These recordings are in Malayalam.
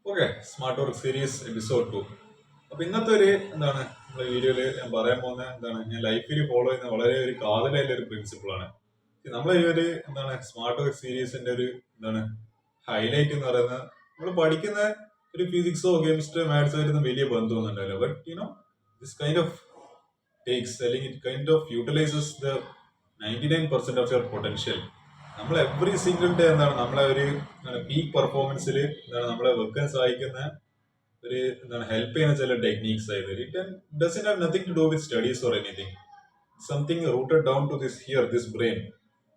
Okay, smart work series episode 2. അപ്പൊ ഇന്നത്തെ ഒരു നമ്മുടെ വീഡിയോയില് ഞാൻ പറയാൻ പോകുന്ന ഞാൻ ലൈഫിൽ ഫോളോ ചെയ്യുന്ന വളരെ ഒരു കാതലായിട്ടുള്ള ഒരു പ്രിൻസിപ്പിൾ ആണ്. നമ്മളെ ഈ ഒരു സ്മാർട്ട് വർക്ക് സീരീസിന്റെ ഒരു ഹൈലൈറ്റ് എന്ന് പറയുന്നത് നമ്മൾ പഠിക്കുന്ന ഒരു ഫിസിക്സോ കെമിസ്ട്രിയോ മാത്സോ ആയിരുന്നു വലിയ ബന്ധമൊന്നും ഉണ്ടാവില്ല. But this kind of takes അല്ലെങ്കിൽ it kind of utilises the 99% of your potential. നമ്മൾ എവറി സിംഗിൾ ഡേ നമ്മളെ ഒരു പീക്ക് പെർഫോമൻസിൽ നമ്മളെ വെക്കാൻ സഹായിക്കുന്ന ഒരു ഹെൽപ്പ് ചെയ്യുന്ന ചില ടെക്നീക്സ് ആയത്. It doesn't have nothing to do with studies or anything, something rooted down to this brain.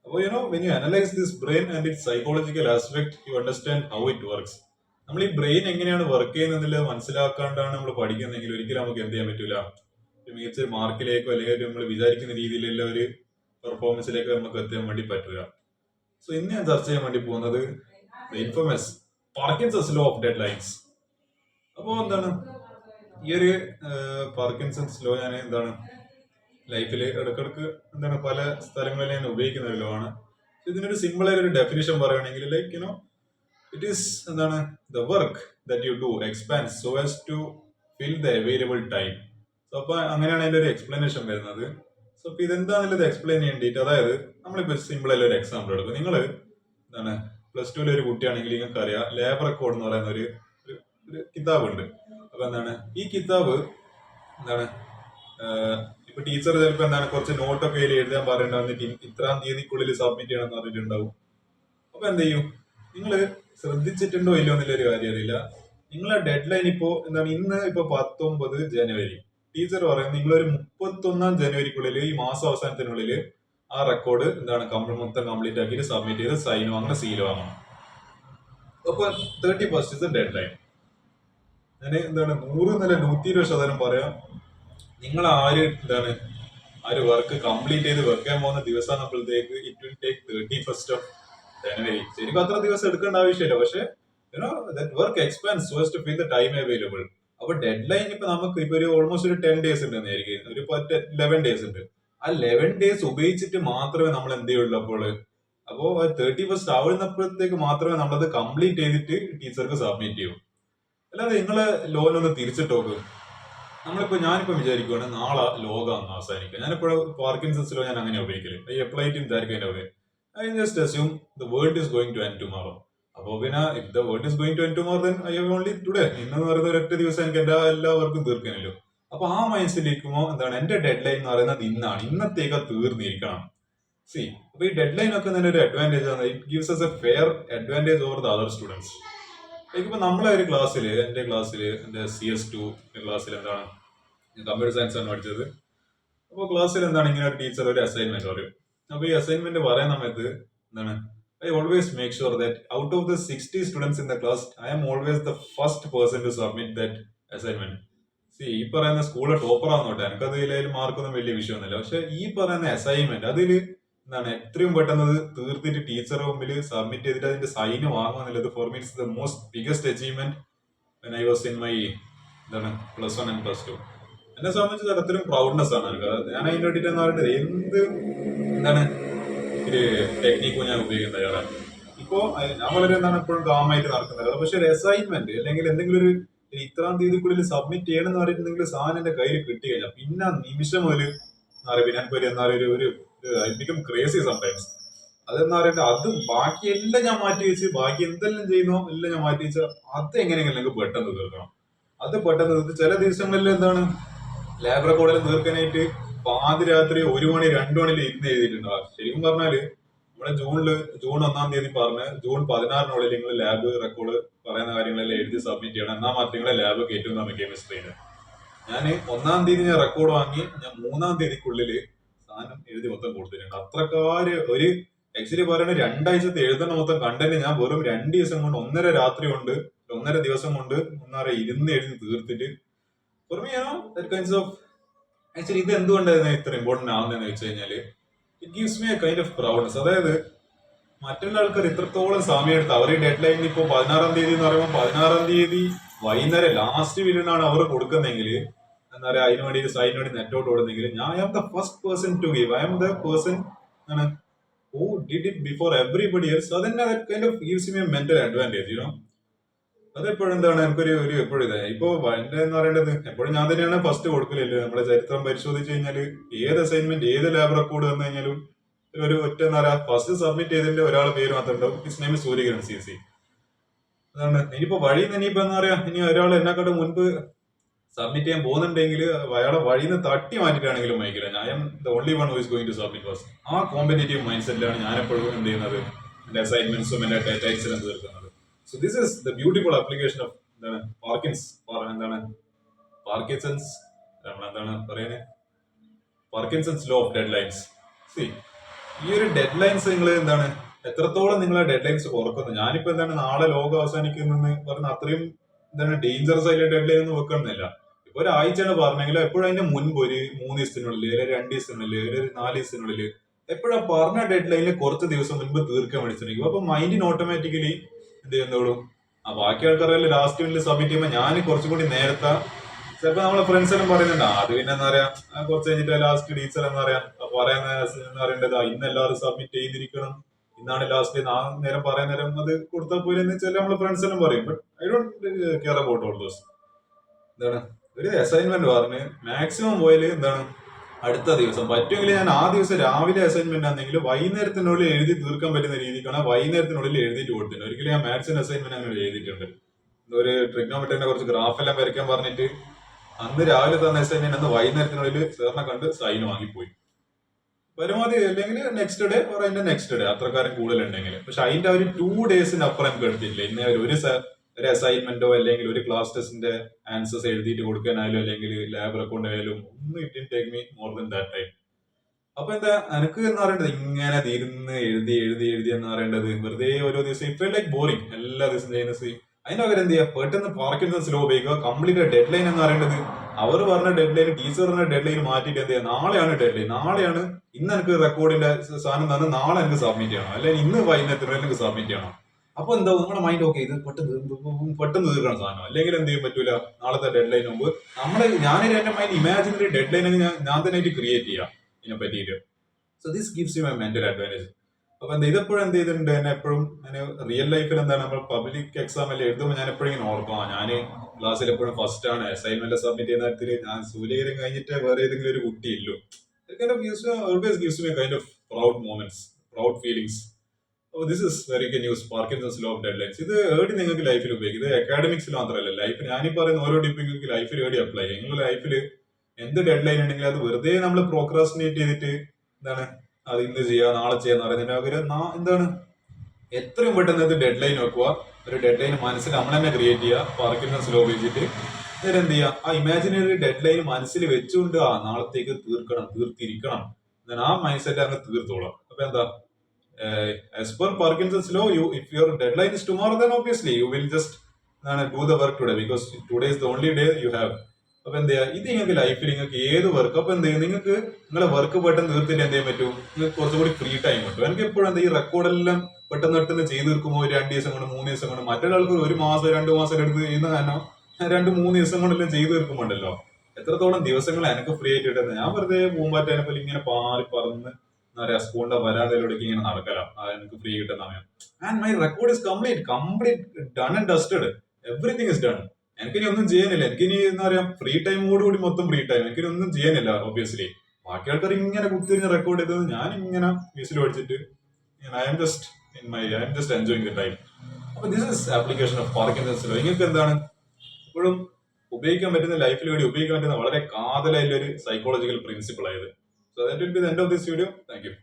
അപ്പോൾ when you analyse this brain and it psychological aspect, you understand how it works. നമ്മൾ ഈ ബ്രെയിൻ എങ്ങനെയാണ് വർക്ക് ചെയ്യുന്നതിൽ മനസ്സിലാക്കാണ്ടാണ് നമ്മൾ പഠിക്കുന്നതെങ്കിൽ ഒരിക്കലും നമുക്ക് എന്ത് ചെയ്യാൻ പറ്റൂല, മികച്ച ഒരു മാർക്കിലേക്കോ അല്ലെങ്കിൽ നമ്മൾ വിചാരിക്കുന്ന രീതിയിലുള്ള ഒരു പെർഫോമൻസിലേക്കോ നമുക്ക് എത്താൻ വേണ്ടി പറ്റൂല. സോ ഇന്ന് ഞാൻ ചർച്ച ചെയ്യാൻ വേണ്ടി പോകുന്നത് infamous Parkinson's law of dead lines. അപ്പോൾ ഈ ഒരു പാർക്കിൻസൺസ് ലോ ഞാൻ ലൈഫിൽ ഇടക്കിടക്ക് പല സ്ഥലങ്ങളിൽ ഞാൻ ഉപയോഗിക്കുന്ന ഒരു ലോ ആണ്. ഇതിനൊരു സിമ്പിൾ ആയ ഒരു ഡെഫിനിഷൻ പറയുകയാണെങ്കിൽ it is the work that you do expand so as to fill the available time. So അപ്പൊ അങ്ങനെയാണ് അതിന്റെ ഒരു എക്സ്പ്ലനേഷൻ വരുന്നത്. സോ അപ്പൊ ഇതെന്താണെന്നുള്ളത് എക്സ്പ്ലെയിൻ ചെയ്യേണ്ടിയിട്ട്, അതായത് നമ്മളിപ്പോ സിമ്പിൾ ആയിട്ട് ഒരു എക്സാമ്പിൾ എടുക്കും. നിങ്ങൾ പ്ലസ് ടുവിലെ ഒരു കുട്ടിയാണെങ്കിൽ നിങ്ങൾക്ക് അറിയാം ലേബർ റെക്കോർഡ് എന്ന് പറയുന്ന ഒരു കിതാബ് ഉണ്ട്. അപ്പൊ ഈ കിതാബ് ഇപ്പൊ ടീച്ചർ ചിലപ്പോ കുറച്ച് നോട്ടൊക്കെ എഴുതാൻ പറയണ്ടാവും, ഇത്രാം തീയതിക്കുള്ളിൽ സബ്മിറ്റ് ചെയ്യണം എന്ന് പറഞ്ഞിട്ടുണ്ടാവും. അപ്പൊ എന്ത് ചെയ്യും, നിങ്ങൾ ശ്രദ്ധിച്ചിട്ടുണ്ടോ ഇല്ലോ എന്നുള്ളൊരു കാര്യം അറിയില്ല. നിങ്ങളെ ഡെഡ് ലൈൻ ഇപ്പോ ഇന്ന് ഇപ്പൊ 19 ജനുവരി. ടീച്ചർ പറയുന്നത് നിങ്ങളൊരു 31 ജനുവരിക്കുള്ളിൽ, ഈ മാസം അവസാനത്തിനുള്ളിൽ ആ റെക്കോർഡ് മൊത്തം കംപ്ലീറ്റ് ആക്കിയിട്ട് സബ്മിറ്റ് ചെയ്ത് സൈനോ അങ്ങനെ സീലോ വാങ്ങണം. അപ്പൊ 31st ഇസ് ഡെഡ് ലൈൻ. ഞാൻ 100 എന്നല്ല 120% പറയാം, നിങ്ങൾ ആര് വർക്ക് കംപ്ലീറ്റ് ചെയ്ത് വെക്കാൻ പോകുന്ന ദിവസം ആകുമ്പോഴത്തേക്ക് it will take 31st of January. ശരിക്കും അത്ര ദിവസം എടുക്കേണ്ട ആവശ്യമില്ല, പക്ഷെ work expands so as to fill the time available. അപ്പൊ ഡെഡ് ലൈൻ ഇപ്പൊ നമുക്ക് ഇപ്പൊ ഒരു ഓൾമോസ്റ്റ് ഒരു 10 ഡേയ്സ് ഉണ്ട് എന്നായിരിക്കും, ഒരു 11 ഡേയ്സ് ഉണ്ട്. ആ 11 ഡേയ്സ് ഉപയോഗിച്ചിട്ട് മാത്രമേ നമ്മൾ എന്ത് ചെയ്യുള്ളൂ. അപ്പോൾ 31st ആവുന്നപ്പോഴത്തേക്ക് മാത്രമേ നമ്മളത് കംപ്ലീറ്റ് ചെയ്തിട്ട് ടീച്ചർക്ക് സബ്മിറ്റ് ചെയ്യൂ. അല്ലാതെ നിങ്ങളെ ലോനൊന്ന് തിരിച്ചിട്ട് നോക്ക്. ഞാനിപ്പോ വിചാരിക്കുവാണ് നാളെ ലോകം അവസാനിക്കുക. ഞാനിപ്പോഴും പാർക്കിൻസൺസ് ലോ ഞാൻ അങ്ങനെ ഉപയോഗിക്കല്. I apply it in that kind of way. I just assume the world is going to end tomorrow. അപ്പൊ പിന്നെ if the world is going to end tomorrow then I have only today. ഇന്നെന്ന് പറയുന്ന ഒരൊറ്റ ദിവസം എനിക്ക് എല്ലാ വർക്കും തീർക്കാനല്ലോ. അപ്പൊ ആ മൈൻഡ്സിലിരിക്കുമ്പോൾ എന്റെ ഡെഡ് ലൈൻ എന്ന് പറയുന്നത് ഇന്നാണ്, ഇന്നത്തേക്ക് തീർന്നിരിക്കണം. സി, അപ്പൊ ഈ ഡെഡ് ലൈൻ ഒക്കെ തന്നെ ഒരു അഡ്വാൻറ്റേജ് ആണ്. It gives S A fair advantage over the other students. ഇപ്പൊ നമ്മളെ ഒരു എന്റെ CS2 ക്ലാസ്സിൽ കമ്പ്യൂട്ടർ സയൻസ് ആണ് പഠിച്ചത്. അപ്പൊ ക്ലാസ്സിൽ ഇങ്ങനെ ഒരു ടീച്ചർ ഒരു അസൈൻമെന്റ് പറയും. അപ്പൊ ഈ അസൈൻമെന്റ് പറയുന്ന സമയത്ത് I always make sure that out of the 60 students in the class, I am always the first person to submit that assignment. See, ഈ പറയുന്ന സ്കൂളിലെ ടോപ്പർ ആണെന്നോട്ടെ, എനിക്കതിൽ മാർക്കൊന്നും വലിയ വിഷയമൊന്നുമില്ല. പക്ഷെ ഈ പറയുന്ന അസൈൻമെന്റ് അതിൽ എത്രയും പെട്ടെന്ന് തീർത്തിട്ട് ടീച്ചർ മുമ്പിൽ സബ്മിറ്റ് ചെയ്തിട്ട് അതിന്റെ സൈന് വാങ്ങുക എന്നുള്ളത് for me it's the most biggest achievement when I was in my +1 and +2. എന്നെ സംബന്ധിച്ച് തരത്തിലും പ്രൗഡ്നെസ് ആണ് എനിക്ക്. ഞാൻ അതിന്റെ വേണ്ടിട്ട് എന്ന് പറയുന്നത് ഒരു ടെക്നിക്കും ഞാൻ ഉപയോഗിക്കുന്ന തയ്യാറാണ്. ഇപ്പോ ഞാൻ വളരെ എപ്പോഴും കാമായിട്ട് നടക്കുന്നത്. പക്ഷെ ഒരു അസൈൻമെന്റ് അല്ലെങ്കിൽ എന്തെങ്കിലും ഒരു ഇത്രാം തീയതിക്കുള്ളിൽ സബ്മിറ്റ് ചെയ്യണം എന്ന് പറഞ്ഞിട്ടുണ്ടെങ്കിൽ സാധനം എന്റെ കയ്യിൽ കിട്ടി കഴിഞ്ഞാൽ പിന്നെ നിമിഷം മുതൽ ബിക്കം ക്രേസി സംടൈംസ്. അതെന്ന് പറയുന്നത് അത് ബാക്കി എല്ലാം ഞാൻ മാറ്റി വെച്ച്, ബാക്കി എന്തെല്ലാം ചെയ്യുന്നോ എല്ലാം ഞാൻ മാറ്റി വെച്ചാൽ അത് എങ്ങനെയെങ്കിലും എനിക്ക് പെട്ടെന്ന് തീർക്കണം. അത് പെട്ടെന്ന് തീർത്ത് ചില ദിവസങ്ങളിൽ ലാബ് റെക്കോർഡിൽ തീർക്കാനായിട്ട് പാതിരാത്രി 1 മണി 2 മണിയിൽ ഇരുന്ന് എഴുതിയിട്ടുണ്ടാവും. ശരിക്കും പറഞ്ഞാല് നമ്മുടെ ജൂൺ 1 തീയതി പറഞ്ഞ് ജൂൺ 16 നിങ്ങൾ ലാബ് റെക്കോർഡ് പറയുന്ന കാര്യങ്ങളെല്ലാം എഴുതി സബ്മിറ്റ് ചെയ്യണം, എന്നാൽ മാത്രം നിങ്ങളെ ലാബ് കയറ്റുന്ന കെമിസ്ട്രിയിൽ. ഞാൻ 1 തീയതി ഞാൻ റെക്കോർഡ് വാങ്ങി, ഞാൻ 3 തീയതിക്കുള്ളിൽ സാധനം എഴുതി മൊത്തം കൊടുത്തിട്ടുണ്ട്. അത്രക്കാര് ഒരു ആക്ച്വലി പറയുന്ന 2 ആഴ്ചത്തെ എഴുതുന്ന മൊത്തം കണ്ടന്റ് ഞാൻ വെറും 2 ദിവസം കൊണ്ട് 1.5 രാത്രി കൊണ്ട് 1.5 ദിവസം കൊണ്ട് ഇരുന്ന് എഴുതി തീർത്തിട്ട് ആക്ച്വലി ഇത് എന്തുകൊണ്ടായിരുന്നു ഇത്ര ഇമ്പോർട്ടന്റ് ആവുന്നതെന്ന് വെച്ച് കഴിഞ്ഞാല് it gives me A kind of proudness. അതായത് മറ്റുള്ള ആൾക്കാർ ഇത്രത്തോളം സമയം എടുത്ത് അവർ ഡെഡ് ലൈൻ ഇപ്പൊ 16 തീയതി എന്ന് പറയുമ്പോൾ 16 തീയതി വൈകുന്നേരം ലാസ്റ്റ് വീടിനാണ് അവർ കൊടുക്കുന്നെങ്കിൽ അതിനു വേണ്ടി സൈഡിന് നെറ്റ് ഔട്ട് ഓടുന്നെങ്കിൽ ഞാൻ I am the first person to give. I am the person who did it before everybody else. So then that kind of gives me a mental advantage, അതെപ്പോഴും എന്താണ് എനിക്കൊരു ഒരു എപ്പോഴും ഇതാ ഇപ്പൊ എന്റെ എന്ന് പറയേണ്ടത് എപ്പോഴും ഞാൻ തന്നെയാണ് ഫസ്റ്റ് കൊടുക്കലില്ല. നമ്മളെ ചരിത്രം പരിശോധിച്ച് കഴിഞ്ഞാൽ ഏത് അസൈൻമെന്റ് ഏത് ലാബ് റെക്കോർഡ് വന്നു കഴിഞ്ഞാലും ഒരു ഒറ്റ എന്താ പറയാ ഫസ്റ്റ് സബ്മിറ്റ് ചെയ്തതിന്റെ ഒരാളെ പേര് മാത്രം ഉണ്ടാവും. His name Surya Kiran CC. അതാണ് ഇനിയിപ്പോ വഴി ഇനിയിപ്പോ എന്താ പറയാ ഇനി ഒരാൾ എന്നെക്കാട്ട് മുൻപ് സബ്മിറ്റ് ചെയ്യാൻ പോകുന്നുണ്ടെങ്കിൽ അയാളെ വഴിയിൽ നിന്ന് തട്ടി മാറ്റിയിട്ടാണെങ്കിലും വൈകില്ല. ഞാൻ the only one who is going to submit first. ആ കോമ്പറ്റേറ്റീവ് മൈൻഡ് സെറ്റിലാണ് ഞാൻ എപ്പോഴും എന്ത് ചെയ്യുന്നത്, എന്റെ അസൈൻമെന്റ്സും എന്റെ ഡേറ്റൈൽസിലും തീർക്കുന്നത്. So this is the beautiful application of എന്താണ് എന്താണ് പാർക്കിൻസൺസ് നമ്മളെന്താണ് പറയുന്നത് Parkinson's law of deadlines. See ഈ ഒരു ഡെഡ് ലൈൻസ് നിങ്ങൾ എന്താണ് എത്രത്തോളം നിങ്ങൾ ആ ഡെഡ് ലൈൻസ് കുറക്കുന്നു. ഞാനിപ്പോ എന്താണ് നാളെ ലോകം അവസാനിക്കുന്നെന്ന് പറഞ്ഞ അത്രയും എന്താണ് ഡേഞ്ചറസ് ആയിട്ട് ഡെഡ് ലൈൻ ഒന്നും വെക്കണമെന്നില്ല. ഇപ്പൊ ഒരാഴ്ചയാണ് പറഞ്ഞെങ്കിൽ എപ്പോഴും അതിന്റെ മുൻപ് ഒരു 3 ദിവസത്തിനുള്ളിൽ അല്ലെങ്കിൽ 2 ദിവസത്തിനുള്ളിൽ ഒരു 4 ദിവസത്തിനുള്ളിൽ എപ്പോഴാ പറഞ്ഞ ഡെഡ് ലൈനിൽ കുറച്ച് ദിവസം മുൻപ് തീർക്കാൻ മേടിച്ചിട്ടുണ്ടെങ്കിൽ അപ്പൊ മൈൻഡിന് ഓട്ടോമാറ്റിക്കലി എന്ത് ചെയ്യുന്നോളൂ ആ ബാക്കി ആൾക്കാരെല്ലാം ലാസ്റ്റ് മിനിറ്റ് സബ്മിറ്റ് ചെയ്യുമ്പോൾ ഞാൻ കുറച്ചും കൂടി നേരത്തെ ചിലപ്പോ നമ്മളെ ഫ്രണ്ട്സ് എല്ലാം പറയുന്നുണ്ട് അത് പിന്നെ എന്താ പറയാ കുറച്ച് കഴിഞ്ഞിട്ട് ലാസ്റ്റ് ടീച്ചർ എന്താ പറയാ പറയുന്ന എന്ന് പറയേണ്ടത് ഇന്ന് എല്ലാവരും സബ്മിറ്റ് ചെയ്തിരിക്കണം, ഇന്നാണ് ലാസ്റ്റ് നേരം പറയാൻ നേരം അത് കൊടുത്താൽ പോലെ എന്ന് വെച്ചാൽ നമ്മളെ ഫ്രണ്ട്സ് എല്ലാം പറയും. But I don't care about all those. എന്താണ് ഒരു അസൈൻമെന്റ് പറഞ്ഞ് മാക്സിമം പോയാല് എന്താണ് അടുത്ത ദിവസം പറ്റുമെങ്കിൽ ഞാൻ ആ ദിവസം രാവിലെ അസൈൻമെന്റ് ആണെങ്കിൽ വൈകുന്നേരത്തിനുള്ളിൽ എഴുതി തീർക്കാൻ പറ്റുന്ന രീതിക്കാണ് വൈകുന്നേരത്തിനുള്ളിൽ എഴുതിയിട്ട് കൊടുത്തിട്ടുണ്ട്. ഒരിക്കലും ഞാൻ മാത്സിന്റെ അസൈൻമെന്റ് അങ്ങനെ എഴുതിയിട്ടുണ്ട്. ഒരു ട്രിഗ്നോമെട്രിന്റെ കുറച്ച് ഗ്രാഫ് എല്ലാം വരയ്ക്കാൻ പറഞ്ഞിട്ട് അന്ന് രാവിലെ തന്ന അസൈൻമെന്റ് അന്ന് വൈകുന്നേരത്തിനുള്ളിൽ സാറിനെ കണ്ട് സൈൻ വാങ്ങിപ്പോയി. പരമാവധി അല്ലെങ്കിൽ നെക്സ്റ്റ് ഡേ അതിന്റെ നെക്സ്റ്റ് ഡേ അത്രക്കാരും കൂടുതലുണ്ടെങ്കിൽ. പക്ഷെ അതിന്റെ ഒരു 2 ഡേയ്സിന് അപ്പുറം എനിക്ക് എടുത്തിട്ടില്ല. ഇന്ന് ഒരു അസൈൻമെന്റോ അല്ലെങ്കിൽ ഒരു ക്ലാസ് ടെസ്റ്റിന്റെ ആൻസേഴ്സ് എഴുതിയിട്ട് കൊടുക്കാനായാലും അല്ലെങ്കിൽ ലാബ് റെക്കോർഡ് ആയാലും ഒന്നും it did take me more than that time. അപ്പൊ എന്താ എനിക്ക് എന്ന് പറയേണ്ടത് ഇങ്ങനെ ഇരുന്ന് എഴുതി എഴുതി എഴുതി എന്ന് പറയേണ്ടത് വെറുതെ ഓരോ ദിവസം ഇപ്പൊ ലൈക്ക് ബോറിംഗ് എല്ലാ ദിവസം ചെയ്യുന്ന അതിന്റെ പകരം എന്ത് ചെയ്യുക പെട്ടെന്ന് പാർക്കിൻസൺസ് ലോ ഉപയോഗിക്കുക. കംപ്ലീറ്റ് ഡെഡ് ലൈൻ എന്ന് പറയേണ്ടത് അവർ പറഞ്ഞ ഡെഡ് ലൈൻ ടീച്ചർ പറഞ്ഞ ഡെഡ് ലൈൻ മാറ്റിയിട്ട് എന്ത് ചെയ്യുക നാളെയാണ് ഡെഡ് ലൈൻ, നാളെയാണ് ഇന്ന് എനിക്ക് റെക്കോർഡിന്റെ സാധനം തന്നെ നാളെ എനിക്ക് സബ്മിറ്റ് ചെയ്യണം അല്ലെങ്കിൽ ഇന്ന് വൈകുന്നേരത്തിന് എനിക്ക് സബ്മിറ്റ് ചെയ്യണം. അപ്പൊ എന്താ നമ്മുടെ മൈൻഡ് ഓക്കെ ഇത് പെട്ടെന്ന് തീർക്കണം സാധനം അല്ലെങ്കിൽ എന്ത് ചെയ്യാൻ പറ്റൂല നാളത്തെ ഡെഡ് ലൈൻ മുമ്പ് എന്റെ മൈൻഡ് ഇമാജിനറി ഡെഡ് ലൈൻ ഞാൻ തന്നെ ക്രിയേറ്റ് ചെയ്യാം ഇതിനെ പറ്റിയിട്ട്. So this gives you my mental advantage. അപ്പൊ എന്താ ഇതെപ്പോഴും എന്ത് ചെയ്തിട്ടുണ്ട് എന്നെ എപ്പോഴും റിയൽ ലൈഫിൽ എന്താണ് നമ്മൾ പബ്ലിക് എക്സാം എല്ലാം എഴുതുമ്പോൾ ഞാൻ എപ്പോഴും ഇങ്ങനെ ഓർക്കാം ഞാൻ ക്ലാസ്സിൽ എപ്പോഴും ഫസ്റ്റ് ആണ്. അസൈൻമെന്റ് സബ്മിറ്റ് ചെയ്യുന്ന കാര്യത്തിൽ ഞാൻ സൂര്യകിരം കഴിഞ്ഞിട്ട് വേറെ ഏതെങ്കിലും ഒരു കുട്ടിയില്ലോ always gives me kind of proud moments, proud feelings. This is very good news Parkinson's law of deadlines. ഇത് ഏടി നിങ്ങൾക്ക് ലൈഫിൽ ഉപയോഗിക്കും. ഇത് അക്കാഡമിക്സിൽ മാത്രമല്ല ലൈഫിൽ ഞാനീ പറയുന്ന ഓരോ ടിപ്പ് നിങ്ങൾക്ക് ലൈഫിൽ ഏടി അപ്ലൈ ചെയ്യും. നിങ്ങളുടെ ലൈഫിൽ എന്ത് ഡെഡ് ലൈൻ ഉണ്ടെങ്കിൽ അത് വെറുതെ നമ്മൾ പ്രോക്രാസ്റ്റിനേറ്റ് ചെയ്തിട്ട് എന്താണ് അത് ഇന്ന് ചെയ്യാ നാളെ ചെയ്യാന്ന് പറയുന്നതിന്റെ പകരം എന്താണ് എത്രയും പെട്ടെന്ന് ഇത് ഡെഡ് ലൈൻ വെക്കുക. ഒരു ഡെഡ് ലൈൻ മനസ്സിൽ നമ്മൾ തന്നെ ക്രിയേറ്റ് ചെയ്യുക പാർക്കിൻസൺസ് ലോ ഉപയോഗിച്ചിട്ട്. എന്നിട്ട് എന്ത് ചെയ്യുക ആ ഇമാജിനറി ഡെഡ് ലൈൻ മനസ്സിൽ വെച്ചുകൊണ്ട് നാളത്തേക്ക് തീർത്തിരിക്കണം എന്നാൽ ആ മൈൻഡ് സെറ്റ് അങ്ങ് തീർത്തോളാം. അപ്പൊ എന്താ as per Parkinson's law, if your deadline is tomorrow, then obviously you will just do the work today because today is the only day you have. അപ്പൊ എന്ത് ചെയ്യുക ഇത് നിങ്ങൾക്ക് ലൈഫിൽ നിങ്ങൾക്ക് ഏത് വർക്ക് അപ്പൊ എന്ത് ചെയ്യും നിങ്ങൾക്ക് നിങ്ങളെ വർക്ക് പെട്ടെന്ന് തീർത്തിട്ട് എന്ത് ചെയ്യാൻ പറ്റും നിങ്ങൾക്ക് കുറച്ചുകൂടി ഫ്രീ ടൈം കിട്ടും. എനിക്ക് എപ്പോഴും എന്താ ഈ റെക്കോർഡെല്ലാം പെട്ടെന്ന് ചെയ്ത് തീർക്കുമ്പോൾ 2 ദിവസം കൊണ്ട് 3 ദിവസം കൊണ്ട് മറ്റൊരാൾക്ക് 1 മാസം 2 മാസം എടുത്ത് ചെയ്യുന്ന കാരണം 2-3 ദിവസം കൊണ്ടെല്ലാം ചെയ്ത് തീർക്കുമ്പോണ്ടല്ലോ എത്രത്തോളം ദിവസങ്ങൾ എനിക്ക് ഫ്രീ ആയിട്ട് കിട്ടുന്നത്. ഞാൻ വെറുതെ പൂമ്പാറ്റേനെ പോലെ ഇങ്ങനെ പാറി പറന്ന് എന്താ പറയാ സ്കൂളിന്റെ വരാതയിലൂടെ ഇങ്ങനെ നടക്കലാം എനിക്ക് ഫ്രീ കിട്ടുന്ന സമയം. And my record is complete done and dusted. Everything is done. എനിക്കിനി ഒന്നും ചെയ്യാനില്ല. എനിക്കിനി എന്താ പറയാ ഫ്രീ ടൈമോടുകൂടി മൊത്തം ഫ്രീ ടൈം. എനിക്കിനി ഒന്നും ചെയ്യാനില്ല ഓബിയസ്ലി. ബാക്കി ആൾക്കാർ ഇങ്ങനെ കുത്തിരിഞ്ഞ് റെക്കോർഡ് ചെയ്തത് ഞാൻ ഇങ്ങനെ വിസിൽ പഠിച്ചിട്ട് I am just enjoying the time. അപ്പൊ this is application of Parkinson's law. നിങ്ങൾക്ക് എന്താണ് ഇപ്പോഴും ഉപയോഗിക്കാൻ പറ്റുന്ന ലൈഫിൽ വേണ്ടി ഉപയോഗിക്കാൻ പറ്റുന്ന വളരെ കാതലായിട്ടുള്ള ഒരു സൈക്കോളജിക്കൽ പ്രിൻസിപ്പിൾ ആയത്. So that will be the end of this video. Thank you.